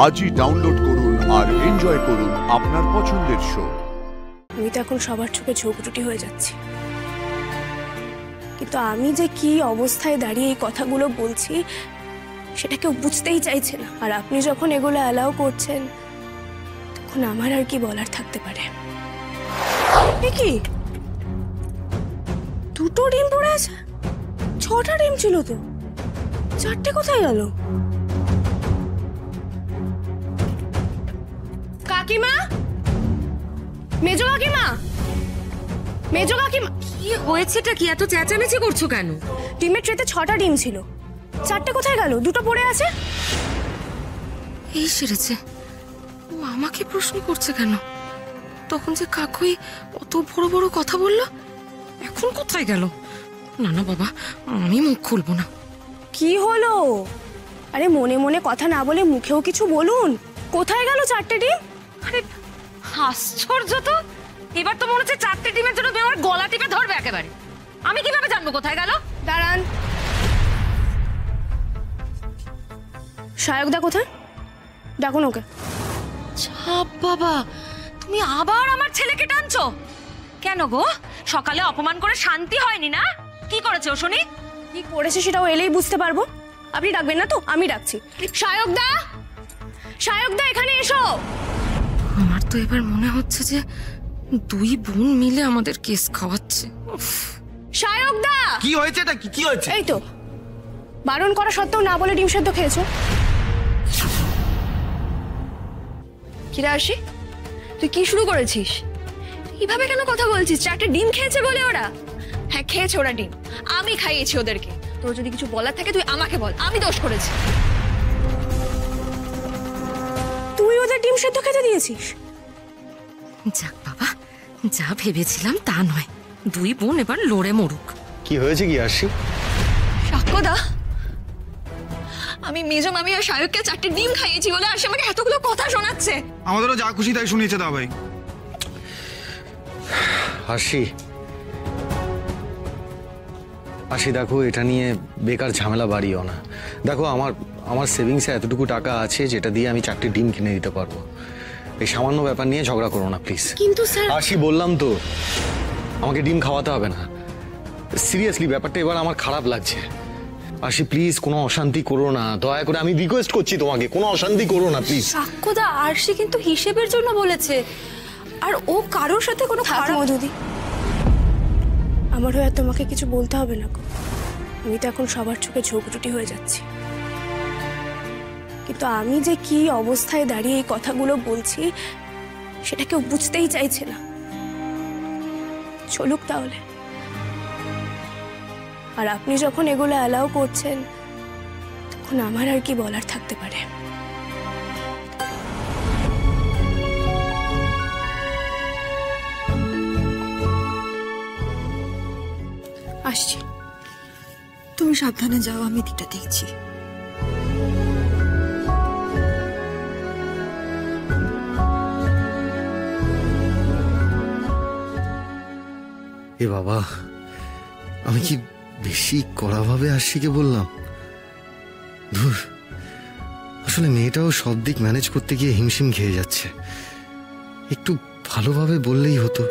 আজই ডাউনলোড করুন আর এনজয় করুন আপনার পছন্দের শো। আমি তো এখন সবার চোখে ঝোঁকরুটি হয়ে যাচ্ছি, কিন্তু আমি যে কি অবস্থায় দাঁড়িয়ে এই কথাগুলো বলছি সেটা কেউ বুঝতেই চাইছে না। আর আপনি যখন এগুলো অ্যালাউ করছেন তখন আমার আর কি বলার থাকতে পারে। কি দুটো ডিম পড়ে আছে? 6টা ডিম ছিল তো, 4টে কোথায় গেল? কাকিমা, মেজো কাকিমা, মেজো কাকিমা, কি হয়েছেটা কি? এত চেঁচামেচি করছো কেন? ডিমের ট্রেতে 6টা ডিম ছিল, 4টে কোথায় গেল? 2টো পড়ে আছে। এই সেরেছে, ও আমাকে প্রশ্ন করছে কেন? তখন যে কাকুই অত বড় বড় কথা বললো, এখন কোথায় গেল? না না বাবা, আমি মুখ খুলবো না। কি হলো? আরে মনে মনে কথা না বলে মুখেও কিছু বলুন। কোথায় গেল 4টে ডিম? আরে আশ্চর্য তো, এবার তো মনে হচ্ছে 4টে ডিমের জন্য আমার গলা টিপে ধরবে একেবারে। আমি কিভাবে জানবো কোথায় গেল? দাঁড়ান, সায়কদা কোথায়? ডাকুন ওকে। ছাপ বাবা, তুমি আবার আমার ছেলেকে টানছো কেন গো? সকালে অপমান করে শান্তি হয়নি না? কি করেছে ও শুনি? কি করেছে সেটাও এলেই বুঝতে পারবো। আপনি ডাকবেন না তো? আমি ডাকছি। সায়কদা, সায়কদা এখানে এসো। আমার তো এবার মনে হচ্ছে যে দুই বোন মিলে আমাদের কেস খাওয়াচ্ছে। সায়কদা, কি হয়েছে? এটা কি হয়েছে? এই তো বারণ করা সত্ত্বেও না বলে ডিম সেদ্ধ খেয়েছো। কিরা আসি, তুই কি শুরু করেছিস? কিভাবে কেন কথা বলছিস? 4টে ডিম খেয়েছে বলে ওরা? হ্যাঁ খেয়েছে ওরা ডিম, আমি খাইয়েছি ওদেরকে। তোর যদি কিছু বলার থাকে তুই আমাকে বল, আমি দোষ করেছি। তুই ওদের ডিম সেদ্ধ খেতে দিয়েছিস? যাক বাবা, যা ভেবেছিলাম তা নয়, দুই বোন এবার লড়ে মরুক। কি হয়েছে কি আরশি? সাক্ষ্যদা, আমি মেজো মামি আর শায়ককে 4টে ডিম খাইয়েছি বলে আর সে আমাকে এতগুলো কথা শোনাচ্ছে। আমাদেরও যা খুশি তাই শুনিয়েছে দা ভাই। আরশি, আরশি দেখো, এটা নিয়ে বেকার ঝামেলা বাড়িও না। দেখো আমার সেভিংসে এতটুকু টাকা আছে যেটা দিয়ে আমি 4টে ডিম কিনে দিতে পারবো। এই সামান্য ব্যাপার নিয়ে ঝগড়া করো না প্লিজ। কিন্তু স্যার, আরশি বললাম তো, আমাকে ডিম খাওয়াতে হবে না। সিরিয়াসলি ব্যাপারটা এবার আমার খারাপ লাগছে। আরশি প্লিজ কোনো অশান্তি করো না, দয়া করে আমি রিকোয়েস্ট করছি তোমাকে, কোনো অশান্তি করো না প্লিজ। সাক্ষ্যদা, আরশি কিন্তু হিসেবের জন্য বলেছে, আর ও কারোর সাথে কোনো খারাপ। মধুদি, আমার হয়ে আর তোমাকে কিছু বলতে হবে না গো। আমি তো এখন সবার চোখে ঝোঁকরুটি হয়ে যাচ্ছি, কিন্তু আমি যে কি অবস্থায় দাঁড়িয়ে এই কথাগুলো বলছি সেটা কেউ বুঝতেই চাইছে না। চলুক তাহলে। আর আপনি যখন এগুলো অ্যালাউ করছেন তখন আমার আর কি বলার থাকতে পারে। আসছি। তুমি সাবধানে যাও, আমি দিকটা দেখছি। এ বাবা, আমি কি বেশি কড়াভাবে আরশিকে বললাম? ধুর, আসলে মেয়েটাও সব দিক ম্যানেজ করতে গিয়ে হিমশিম খেয়ে যাচ্ছে। একটু ভালোভাবে বললেই হতো।